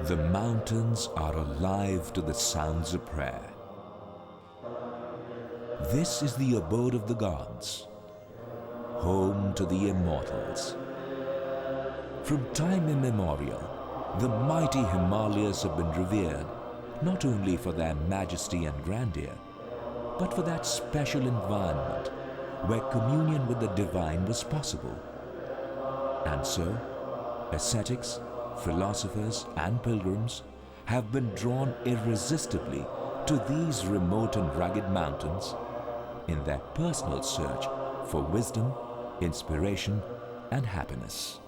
The mountains are alive to the sounds of prayer. This is the abode of the gods, home to the immortals. From time immemorial, the mighty Himalayas have been revered not only for their majesty and grandeur, but for that special environment where communion with the divine was possible. And so, ascetics, philosophers and pilgrims have been drawn irresistibly to these remote and rugged mountains in their personal search for wisdom, inspiration and happiness.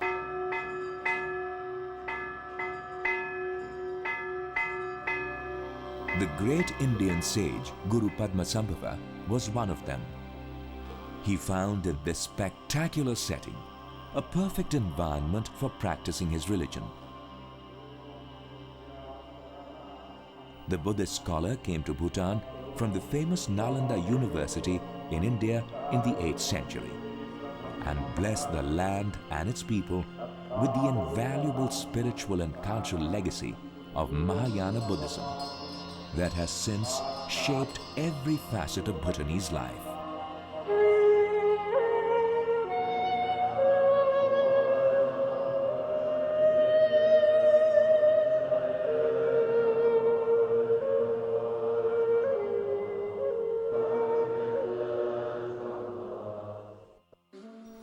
The great Indian sage Guru Padmasambhava was one of them. He found in this spectacular setting a perfect environment for practicing his religion. The Buddhist scholar came to Bhutan from the famous Nalanda University in India in the 8th century and blessed the land and its people with the invaluable spiritual and cultural legacy of Mahayana Buddhism that has since shaped every facet of Bhutanese life.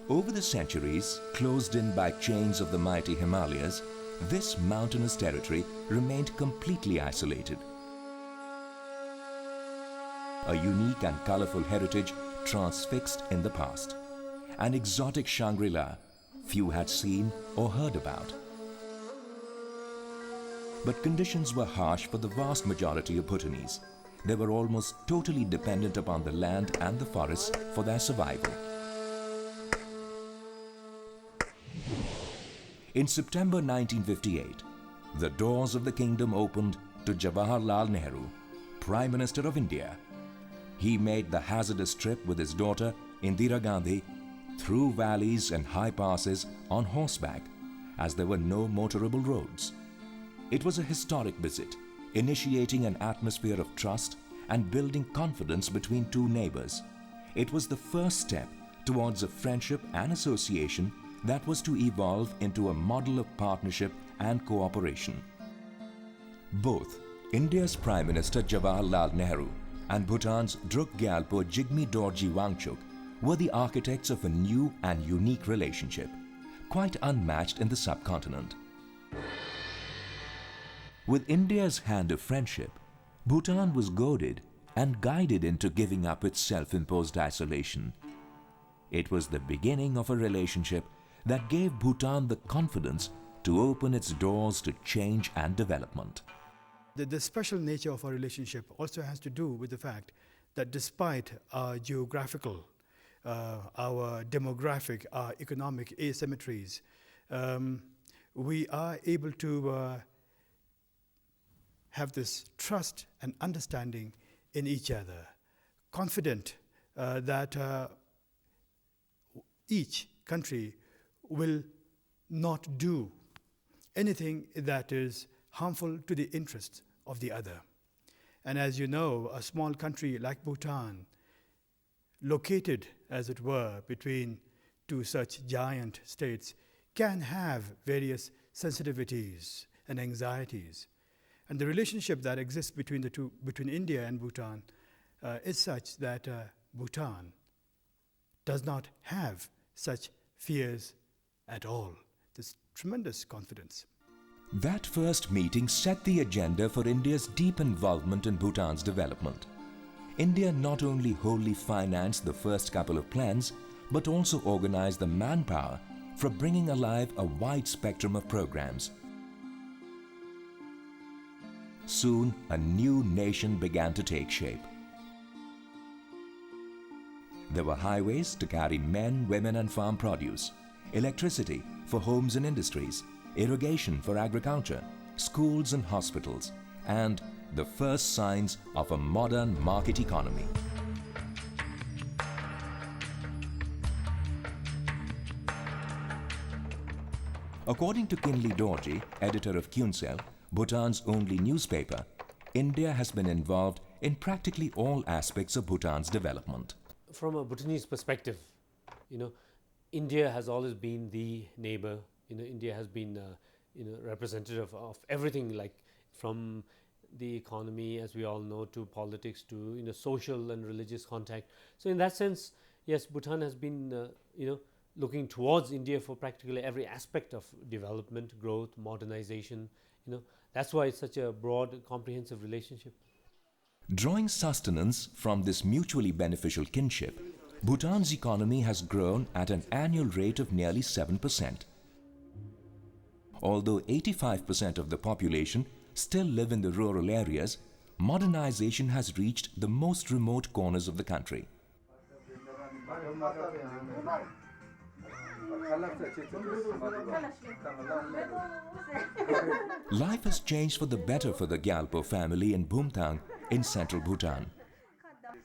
Over the centuries, closed in by chains of the mighty Himalayas, this mountainous territory remained completely isolated. A unique and colourful heritage transfixed in the past. An exotic Shangri-La few had seen or heard about. But conditions were harsh for the vast majority of Bhutanese. They were almost totally dependent upon the land and the forests for their survival. In September 1958, the doors of the kingdom opened to Jawaharlal Nehru, Prime Minister of India. He made the hazardous trip with his daughter Indira Gandhi through valleys and high passes on horseback as there were no motorable roads. It was a historic visit, initiating an atmosphere of trust and building confidence between two neighbors. It was the first step towards a friendship and association that was to evolve into a model of partnership and cooperation. Both India's Prime Minister Jawaharlal Nehru and Bhutan's Druk Gyalpo Jigme Dorji Wangchuk were the architects of a new and unique relationship, quite unmatched in the subcontinent. With India's hand of friendship, Bhutan was goaded and guided into giving up its self-imposed isolation. It was the beginning of a relationship that gave Bhutan the confidence to open its doors to change and development. The special nature of our relationship also has to do with the fact that despite our geographical, our demographic, our economic asymmetries, we are able to have this trust and understanding in each other, confident that each country will not do anything that is harmful to the interests of the other. And as you know, a small country like Bhutan, located, as it were, between two such giant states, can have various sensitivities and anxieties. And the relationship that exists between the two, between India and Bhutan, is such that Bhutan does not have such fears at all. There's tremendous confidence. That first meeting set the agenda for India's deep involvement in Bhutan's development. India not only wholly financed the first couple of plans, but also organized the manpower for bringing alive a wide spectrum of programs. Soon, a new nation began to take shape. There were highways to carry men, women and farm produce, electricity for homes and industries, irrigation for agriculture, schools and hospitals, and the first signs of a modern market economy. According to Kinley Dorji, editor of Kuensel, Bhutan's only newspaper, India has been involved in practically all aspects of Bhutan's development. From a Bhutanese perspective, India has always been the neighbor. India has been representative of everything, like from the economy, as we all know, to politics, to social and religious contact. So in that sense, yes, Bhutan has been looking towards India for practically every aspect of development, growth, modernization. That's why it's such a broad, comprehensive relationship. Drawing sustenance from this mutually beneficial kinship, Bhutan's economy has grown at an annual rate of nearly 7%. Although 85% of the population still live in the rural areas, modernization has reached the most remote corners of the country. Life has changed for the better for the Gyalpo family in Bhumthang in central Bhutan.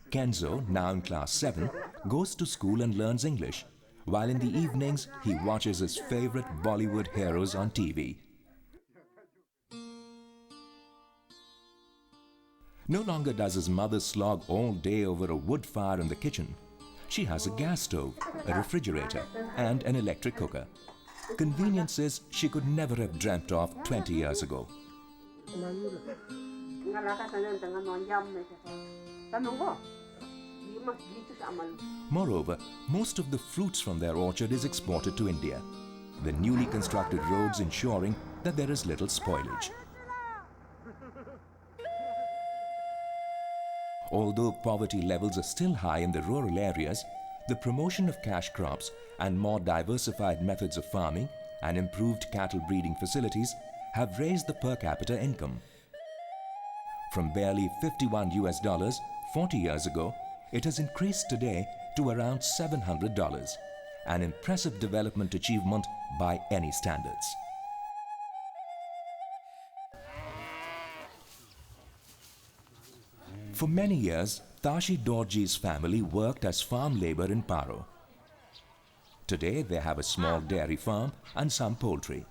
Kenzo, now in class 7, goes to school and learns English, while in the evenings he watches his favorite Bollywood heroes on TV. No longer does his mother slog all day over a wood fire in the kitchen. She has a gas stove, a refrigerator, and an electric cooker. Conveniences she could never have dreamt of 20 years ago. Moreover, most of the fruits from their orchard is exported to India, the newly constructed roads ensuring that there is little spoilage. Although poverty levels are still high in the rural areas, the promotion of cash crops and more diversified methods of farming and improved cattle breeding facilities have raised the per capita income. From barely $51 40 years ago, it has increased today to around $700, an impressive development achievement by any standards. For many years, Tashi Dorji's family worked as farm labor in Paro. Today, they have a small dairy farm and some poultry.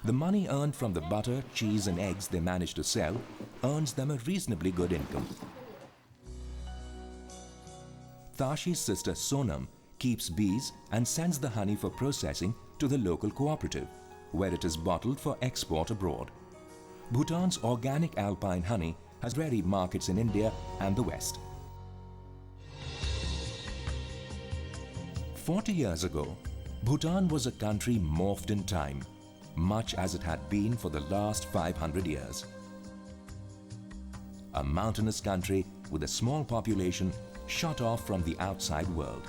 The money earned from the butter, cheese and eggs they manage to sell earns them a reasonably good income. Tashi's sister Sonam keeps bees and sends the honey for processing to the local cooperative, where it is bottled for export abroad. Bhutan's organic alpine honey has varied markets in India and the West. 40 years ago, Bhutan was a country morphed in time, much as it had been for the last 500 years. A mountainous country with a small population shut off from the outside world.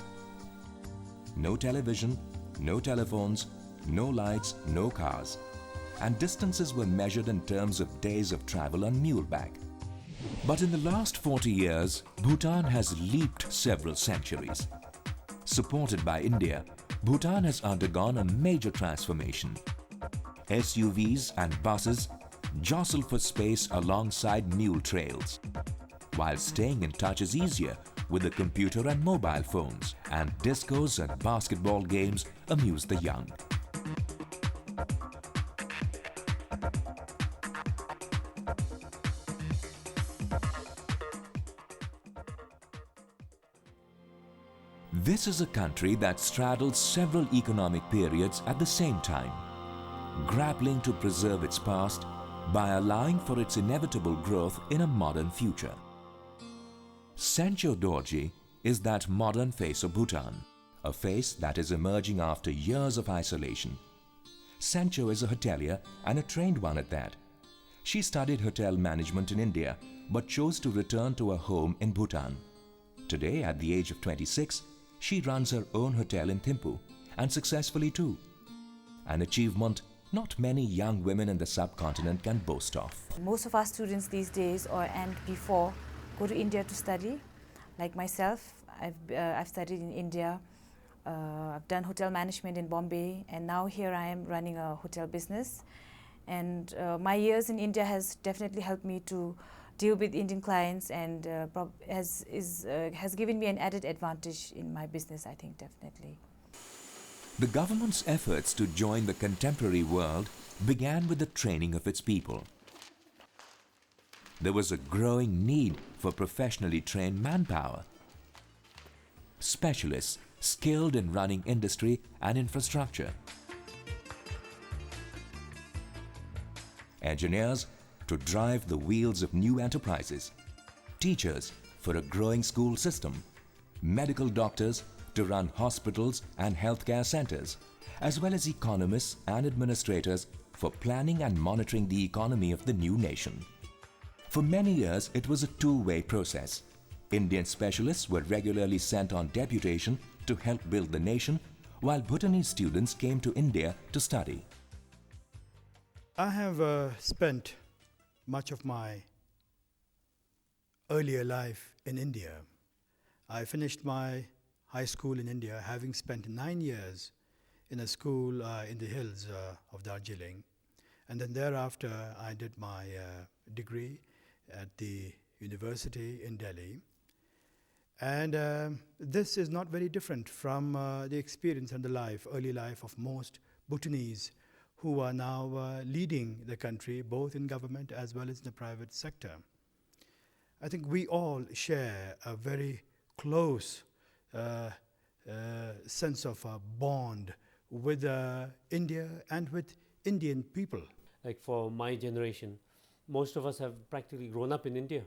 No television, no telephones, no lights, no cars, and distances were measured in terms of days of travel on muleback. But in the last 40 years, Bhutan has leaped several centuries. Supported by India, Bhutan has undergone a major transformation. SUVs and buses jostle for space alongside mule trails, while staying in touch is easier with the computer and mobile phones, and discos and basketball games amuse the young. This is a country that straddles several economic periods at the same time, grappling to preserve its past by allowing for its inevitable growth in a modern future. Sencho Dorji is that modern face of Bhutan, a face that is emerging after years of isolation. Sencho is a hotelier and a trained one at that. She studied hotel management in India but chose to return to her home in Bhutan. Today, at the age of 26, she runs her own hotel in Thimphu, and successfully too. An achievement not many young women in the subcontinent can boast of. Most of our students these days and before go to India to study. Like myself, I've studied in India. I've done hotel management in Bombay, and now here I am running a hotel business. And my years in India has definitely helped me to deal with Indian clients, and has given me an added advantage in my business, I think, definitely. The government's efforts to join the contemporary world began with the training of its people. There was a growing need for professionally trained manpower, specialists skilled in running industry and infrastructure, engineers to drive the wheels of new enterprises, teachers for a growing school system, medical doctors to run hospitals and healthcare centers, as well as economists and administrators for planning and monitoring the economy of the new nation. For many years, it was a two-way process. Indian specialists were regularly sent on deputation to help build the nation, while Bhutanese students came to India to study. I have spent much of my earlier life in India. I finished my high school in India, having spent 9 years in a school in the hills of Darjeeling. And then thereafter, I did my degree at the university in Delhi. And this is not very different from the experience and the early life of most Bhutanese who are now leading the country, both in government as well as in the private sector. I think we all share a very close sense of a bond with India and with Indian people. Like for my generation, most of us have practically grown up in India.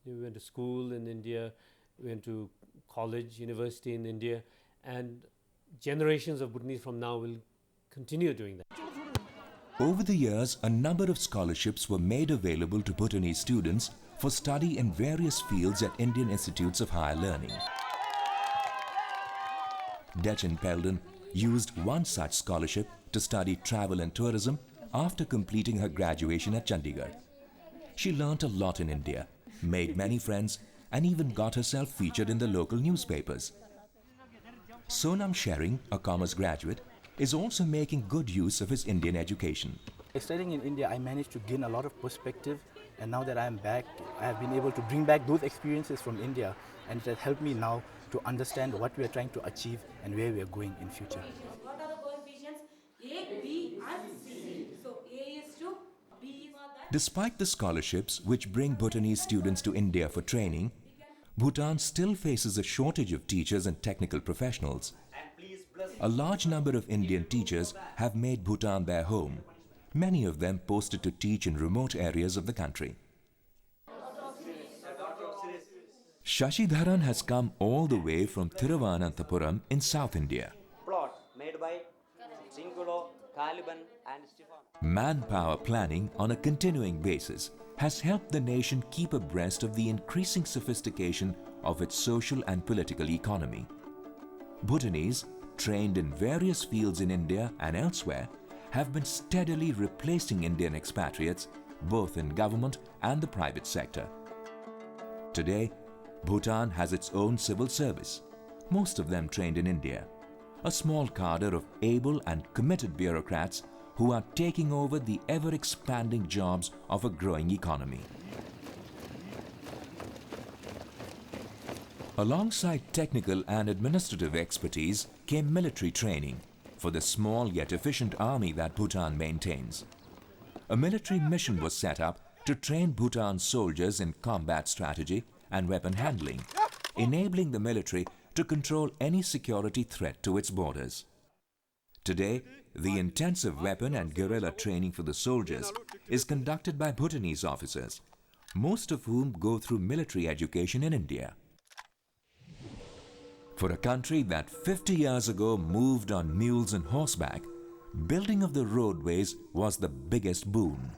We went to school in India, we went to college, university in India, and generations of Bhutanese from now will continue doing that. Over the years, a number of scholarships were made available to Bhutanese students for study in various fields at Indian institutes of higher learning. Dechin Peldon used one such scholarship to study travel and tourism after completing her graduation at Chandigarh. She learnt a lot in India, made many friends, and even got herself featured in the local newspapers. Sonam Shering, a commerce graduate, is also making good use of his Indian education. Studying in India, I managed to gain a lot of perspective, and now that I am back, I have been able to bring back those experiences from India, and it has helped me now to understand what we are trying to achieve and where we are going in future. What are the coefficients? A, B and C. So A is to B is for that. Despite the scholarships which bring Bhutanese students to India for training, Bhutan still faces a shortage of teachers and technical professionals. A large number of Indian teachers have made Bhutan their home, many of them posted to teach in remote areas of the country. Shashidharan has come all the way from Thiruvananthapuram in South India. Plot made by Singulo, Caliban and Stefano. Manpower planning on a continuing basis has helped the nation keep abreast of the increasing sophistication of its social and political economy. Bhutanese, trained in various fields in India and elsewhere, have been steadily replacing Indian expatriates both in government and the private sector. Today, Bhutan has its own civil service, most of them trained in India, a small cadre of able and committed bureaucrats who are taking over the ever-expanding jobs of a growing economy. Alongside technical and administrative expertise came military training for the small yet efficient army that Bhutan maintains. A military mission was set up to train Bhutan's soldiers in combat strategy and weapon handling, enabling the military to control any security threat to its borders. Today, the intensive weapon and guerrilla training for the soldiers is conducted by Bhutanese officers, most of whom go through military education in India. For a country that 50 years ago moved on mules and horseback, building of the roadways was the biggest boon.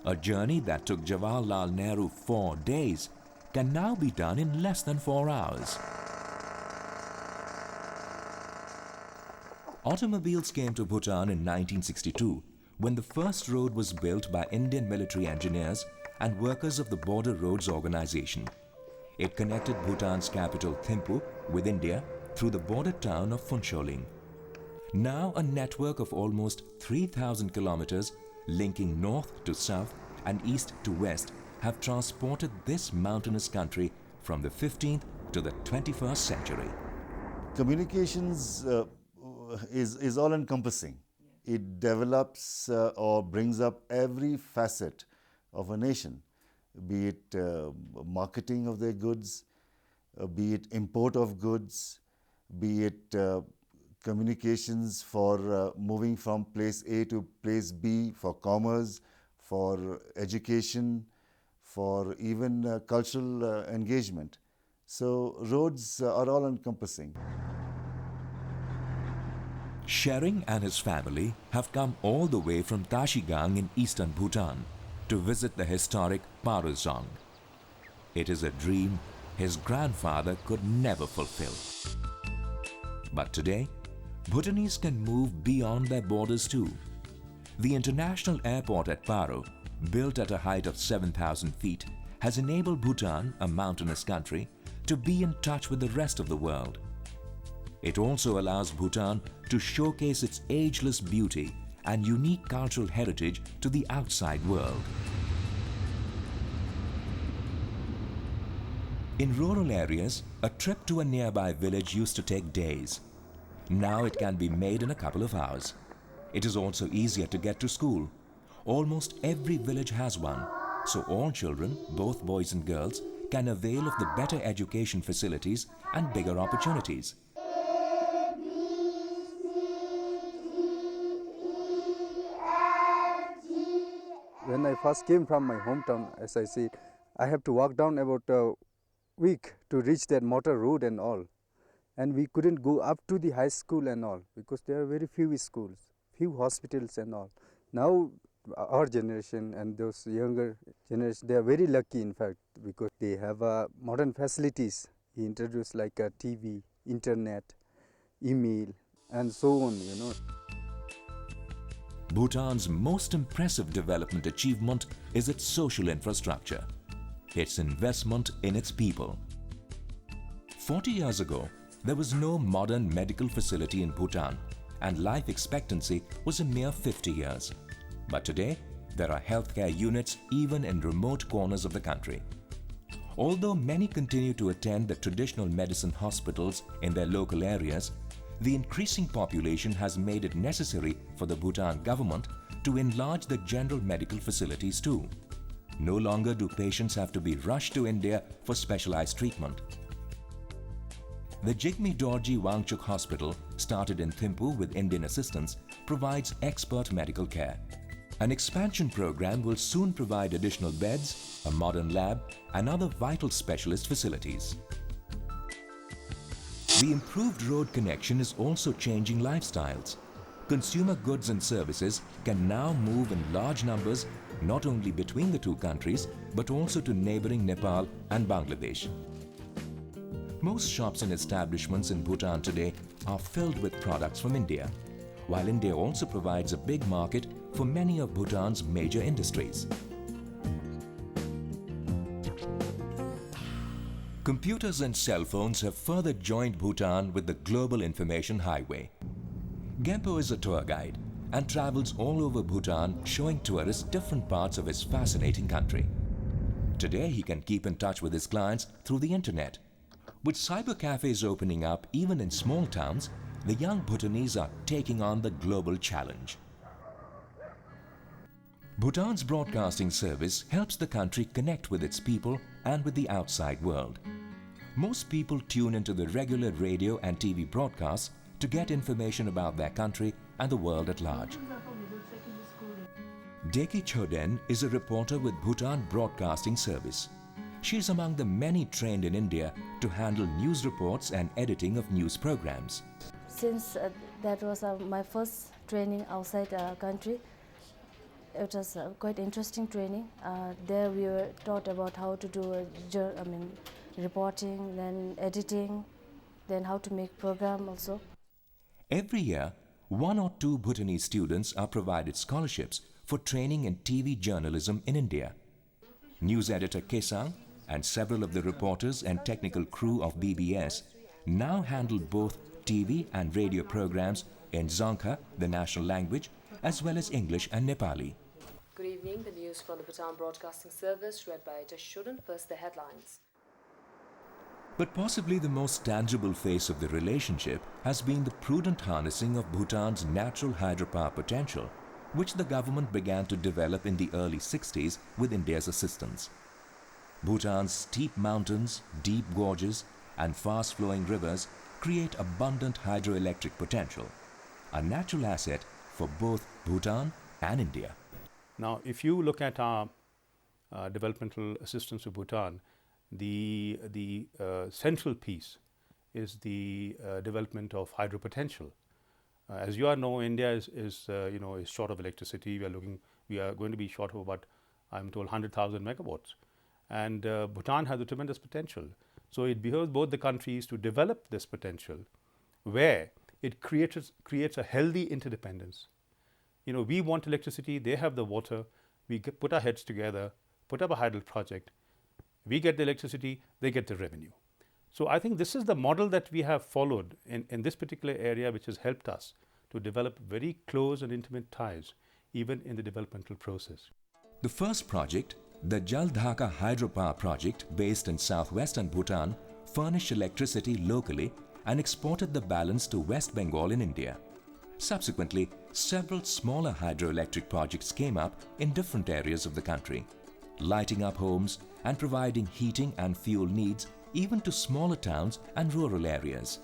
A journey that took Jawaharlal Nehru 4 days can now be done in less than 4 hours. Automobiles came to Bhutan in 1962 when the first road was built by Indian military engineers and workers of the Border Roads Organization. It connected Bhutan's capital Thimphu with India through the border town of Phuentsholing. Now a network of almost 3,000 kilometers linking north to south and east to west have transported this mountainous country from the 15th to the 21st century. Communications is all-encompassing. it develops or brings up every facet of a nation, be it marketing of their goods, be it import of goods, be it communications for moving from place A to place B, for commerce, for education, for even cultural engagement. So roads are all encompassing. Shering and his family have come all the way from Tashigang in eastern Bhutan to visit the historic Paruzong. It is a dream his grandfather could never fulfill. But today, Bhutanese can move beyond their borders too. The international airport at Paro, built at a height of 7,000 feet, has enabled Bhutan, a mountainous country, to be in touch with the rest of the world. It also allows Bhutan to showcase its ageless beauty and unique cultural heritage to the outside world. In rural areas, a trip to a nearby village used to take days. Now it can be made in a couple of hours. It is also easier to get to school. Almost every village has one, so all children, both boys and girls, can avail of the better education facilities and bigger opportunities. When I first came from my hometown, as I said, I have to walk down about a week to reach that motor road and all. And we couldn't go up to the high school and all because there are very few schools, few hospitals and all. Now our generation and those younger generations, they are very lucky in fact because they have modern facilities. He introduced like a TV, internet, email and so on, you know. Bhutan's most impressive development achievement is its social infrastructure, its investment in its people. 40 years ago, there was no modern medical facility in Bhutan and life expectancy was a mere 50 years. But today, there are healthcare units even in remote corners of the country. Although many continue to attend the traditional medicine hospitals in their local areas, the increasing population has made it necessary for the Bhutan government to enlarge the general medical facilities too. No longer do patients have to be rushed to India for specialized treatment. The Jigme Dorji Wangchuk Hospital, started in Thimphu with Indian assistance, provides expert medical care. An expansion program will soon provide additional beds, a modern lab, and other vital specialist facilities. The improved road connection is also changing lifestyles. Consumer goods and services can now move in large numbers not only between the two countries but also to neighboring Nepal and Bangladesh. Most shops and establishments in Bhutan today are filled with products from India, while India also provides a big market for many of Bhutan's major industries. Computers and cell phones have further joined Bhutan with the global information highway. Gempo is a tour guide and travels all over Bhutan showing tourists different parts of his fascinating country. Today he can keep in touch with his clients through the internet. With cyber cafes opening up even in small towns, the young Bhutanese are taking on the global challenge. Bhutan's broadcasting service helps the country connect with its people and with the outside world. Most people tune into the regular radio and TV broadcasts to get information about their country and the world at large. Deki Choden is a reporter with Bhutan Broadcasting Service. She is among the many trained in India to handle news reports and editing of news programs. Since that was my first training outside the country, it was quite interesting training. There we were taught about how to do reporting, then editing, then how to make program also. Every year, 1 or 2 Bhutanese students are provided scholarships for training in TV journalism in India. News editor Kesang and several of the reporters and technical crew of BBS now handle both TV and radio programs in Dzongkha, the national language, as well as English and Nepali. Good evening. The news from the Bhutan Broadcasting Service read by Teshudan. First, the headlines. But possibly the most tangible face of the relationship has been the prudent harnessing of Bhutan's natural hydropower potential, which the government began to develop in the early 60s with India's assistance. Bhutan's steep mountains, deep gorges, and fast-flowing rivers create abundant hydroelectric potential, a natural asset for both Bhutan and India. Now, if you look at our developmental assistance to Bhutan, the central piece is the development of hydro potential. As you all know, India is short of electricity. We are going to be short of about, I'm told, 100,000 megawatts, and Bhutan has a tremendous potential. So it behoves both the countries to develop this potential, where it creates a healthy interdependence. We want electricity, they have the water. We put our heads together, put up a hydro project. We get the electricity, they get the revenue. So I think this is the model that we have followed in this particular area, which has helped us to develop very close and intimate ties, even in the developmental process. The first project, the Jaldhaka Hydropower project based in southwestern Bhutan, furnished electricity locally and exported the balance to West Bengal in India. Subsequently, several smaller hydroelectric projects came up in different areas of the country, lighting up homes and providing heating and fuel needs even to smaller towns and rural areas.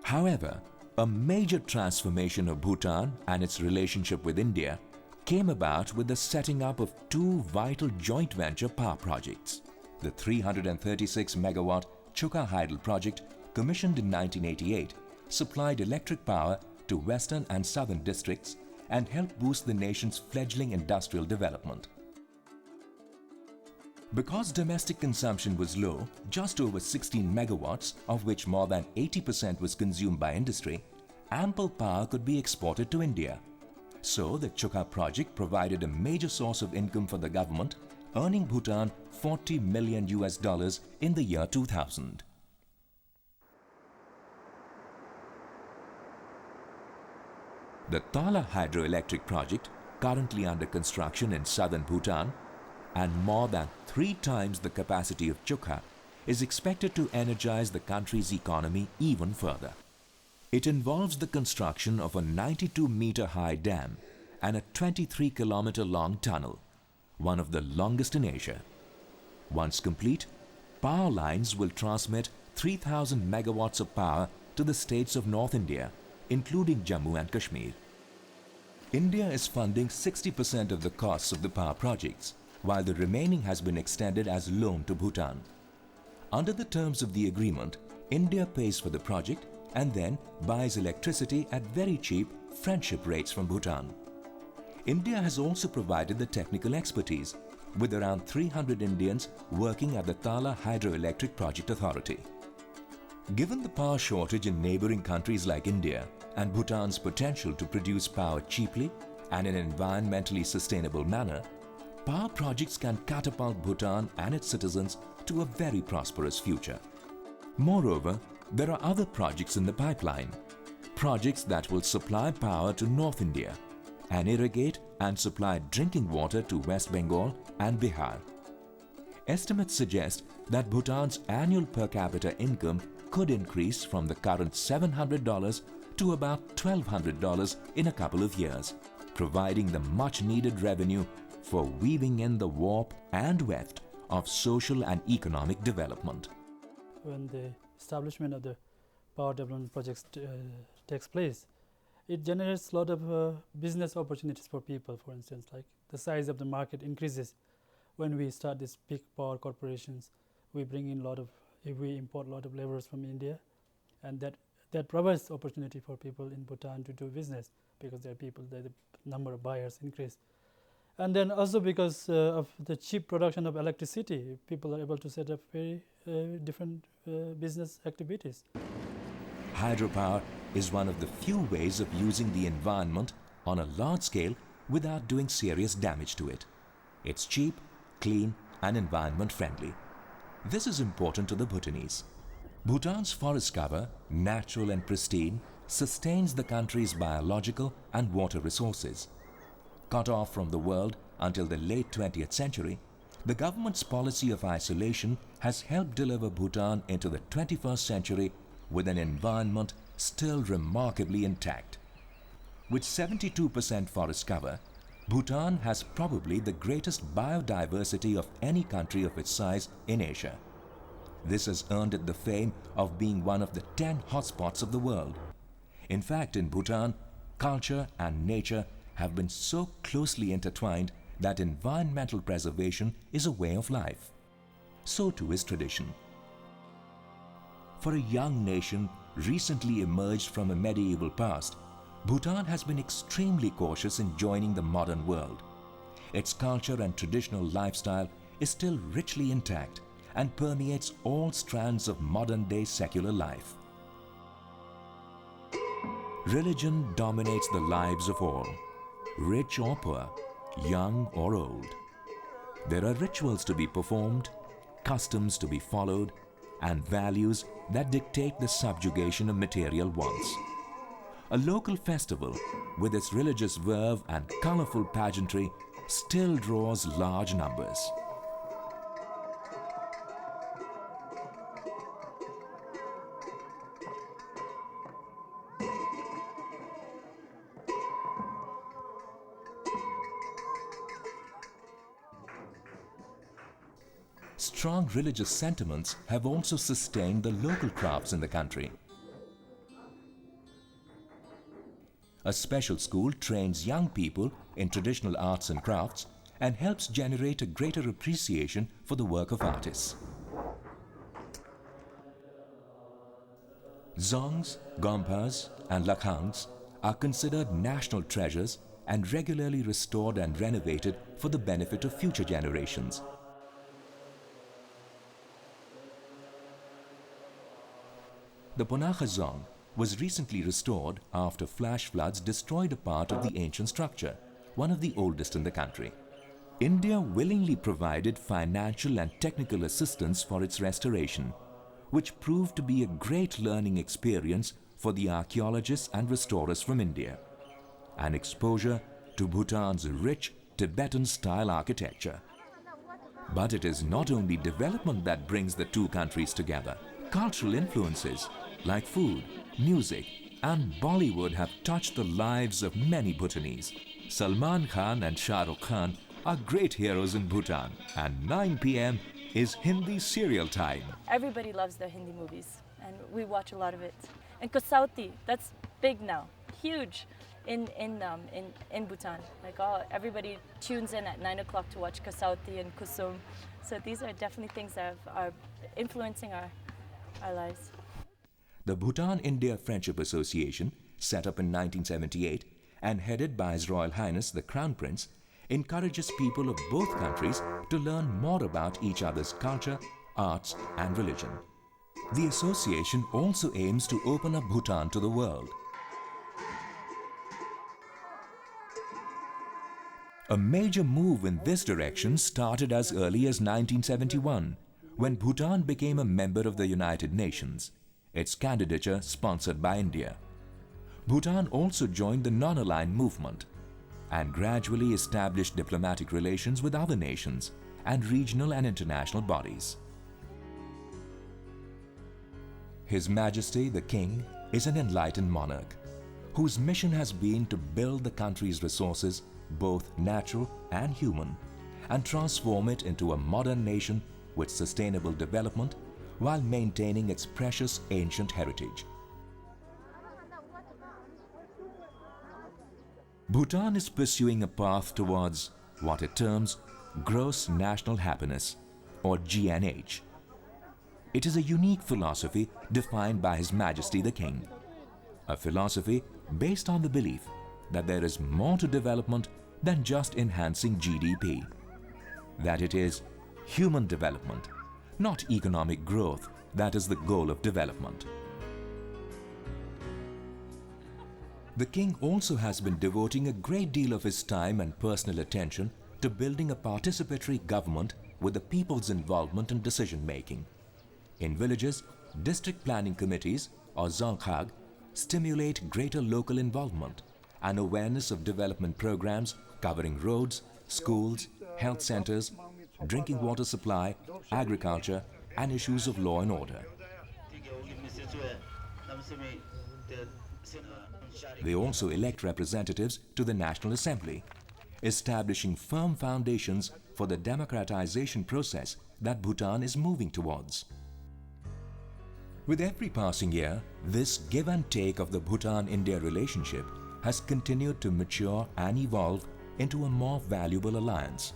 However, a major transformation of Bhutan and its relationship with India came about with the setting up of two vital joint venture power projects. The 336 megawatt Chukha Hydel project, commissioned in 1988, supplied electric power to western and southern districts and helped boost the nation's fledgling industrial development. Because domestic consumption was low, just over 16 megawatts, of which more than 80% was consumed by industry, ample power could be exported to India. So the Chukha project provided a major source of income for the government, earning Bhutan $40 million in the year 2000. The Tala hydroelectric project, currently under construction in southern Bhutan, and more than 3 times the capacity of Chukha, is expected to energize the country's economy even further. It involves the construction of a 92-meter-high dam and a 23-kilometer-long tunnel, one of the longest in Asia. Once complete, power lines will transmit 3,000 megawatts of power to the states of North India, including Jammu and Kashmir. India is funding 60% of the costs of the power projects, while the remaining has been extended as loan to Bhutan. Under the terms of the agreement, India pays for the project and then buys electricity at very cheap friendship rates from Bhutan. India has also provided the technical expertise, with around 300 Indians working at the Tala Hydroelectric Project Authority. Given the power shortage in neighboring countries like India and Bhutan's potential to produce power cheaply and in an environmentally sustainable manner, power projects can catapult Bhutan and its citizens to a very prosperous future. Moreover, there are other projects in the pipeline, projects that will supply power to North India and irrigate and supply drinking water to West Bengal and Bihar. Estimates suggest that Bhutan's annual per capita income could increase from the current $700 to about $1,200 in a couple of years, providing the much-needed revenue for weaving in the warp and weft of social and economic development. When the establishment of the power development projects takes place, it generates a lot of business opportunities for people. For instance, like the size of the market increases when we start these big power corporations. We bring in we import a lot of laborers from India, and that provides opportunity for people in Bhutan to do business, because the number of buyers increase. And then also because of the cheap production of electricity, people are able to set up very different business activities. Hydropower is one of the few ways of using the environment on a large scale without doing serious damage to it. It's cheap, clean, and environment friendly. This is important to the Bhutanese. Bhutan's forest cover, natural and pristine, sustains the country's biological and water resources. Cut off from the world until the late 20th century, The government's policy of isolation has helped deliver Bhutan into the 21st century with an environment still remarkably intact. With 72% forest cover, Bhutan has probably the greatest biodiversity of any country of its size in Asia. This has earned it the fame of being one of the 10 hotspots of the world. In fact, in Bhutan, culture and nature have been so closely intertwined that environmental preservation is a way of life. So too is tradition. For a young nation recently emerged from a medieval past, Bhutan has been extremely cautious in joining the modern world. Its culture and traditional lifestyle is still richly intact and permeates all strands of modern-day secular life. Religion dominates the lives of all, rich or poor, young or old. There are rituals to be performed, customs to be followed, and values that dictate the subjugation of material wants. A local festival, with its religious verve and colourful pageantry, still draws large numbers. Strong religious sentiments have also sustained the local crafts in the country. A special school trains young people in traditional arts and crafts and helps generate a greater appreciation for the work of artists. Zongs, gompas and lakhangs are considered national treasures and regularly restored and renovated for the benefit of future generations. The Ponacha Zong was recently restored after flash floods destroyed a part of the ancient structure, one of the oldest in the country. India willingly provided financial and technical assistance for its restoration, which proved to be a great learning experience for the archaeologists and restorers from India, an exposure to Bhutan's rich Tibetan-style architecture. But it is not only development that brings the two countries together. Cultural influences like food, music and Bollywood have touched the lives of many Bhutanese. Salman Khan and Shah Rukh Khan are great heroes in Bhutan, and 9 p.m. is Hindi serial time. Everybody loves their Hindi movies and we watch a lot of it. And Kasauti, that's big now, huge in Bhutan. Like everybody tunes in at 9 o'clock to watch Kasauti and Kusum. So these are definitely things that are influencing our lives. The Bhutan-India Friendship Association, set up in 1978 and headed by His Royal Highness the Crown Prince, encourages people of both countries to learn more about each other's culture, arts and religion. The association also aims to open up Bhutan to the world. A major move in this direction started as early as 1971, when Bhutan became a member of the United Nations, its candidature sponsored by India. Bhutan also joined the non-aligned movement and gradually established diplomatic relations with other nations and regional and international bodies. His Majesty the King is an enlightened monarch whose mission has been to build the country's resources, both natural and human, and transform it into a modern nation with sustainable development while maintaining its precious ancient heritage. Bhutan is pursuing a path towards what it terms gross national happiness, or GNH. It is a unique philosophy defined by His Majesty the King, a philosophy based on the belief that there is more to development than just enhancing GDP, that it is human development, not economic growth, that is the goal of development. The King also has been devoting a great deal of his time and personal attention to building a participatory government with the people's involvement in decision-making. In villages, district planning committees, or Zongkhag, stimulate greater local involvement and awareness of development programs covering roads, schools, health centers, drinking water supply, agriculture, and issues of law and order. They also elect representatives to the National Assembly, establishing firm foundations for the democratization process that Bhutan is moving towards. With every passing year, this give and take of the Bhutan-India relationship has continued to mature and evolve into a more valuable alliance.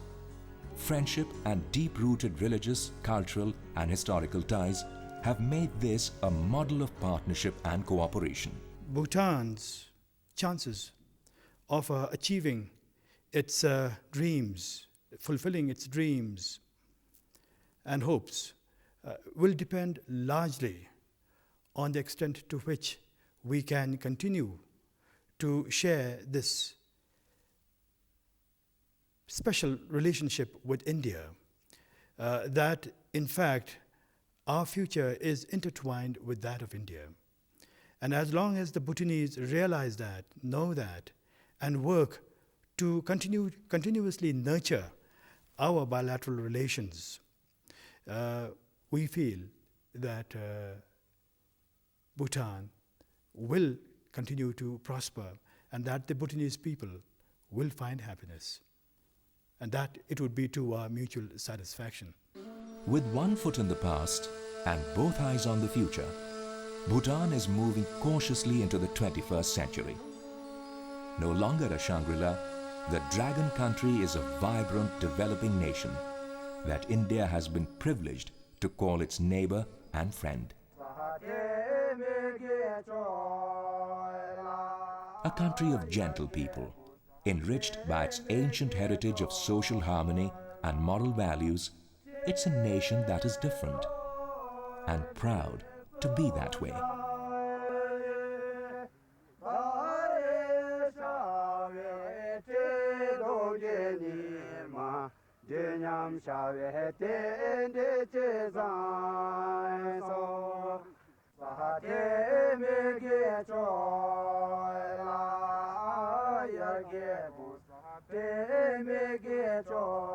Friendship and deep-rooted religious, cultural, and historical ties have made this a model of partnership and cooperation. Bhutan's chances of achieving its dreams, fulfilling its dreams and hopes will depend largely on the extent to which we can continue to share this special relationship with India, that in fact our future is intertwined with that of India. And as long as the Bhutanese realize that, know that, and work to continuously nurture our bilateral relations, we feel that Bhutan will continue to prosper, and that the Bhutanese people will find happiness, and that it would be to our mutual satisfaction. With one foot in the past and both eyes on the future, Bhutan is moving cautiously into the 21st century. No longer a Shangri-La, the Dragon Country is a vibrant, developing nation that India has been privileged to call its neighbor and friend. A country of gentle people, enriched by its ancient heritage of social harmony and moral values, it's a nation that is different and proud to be that way. Te me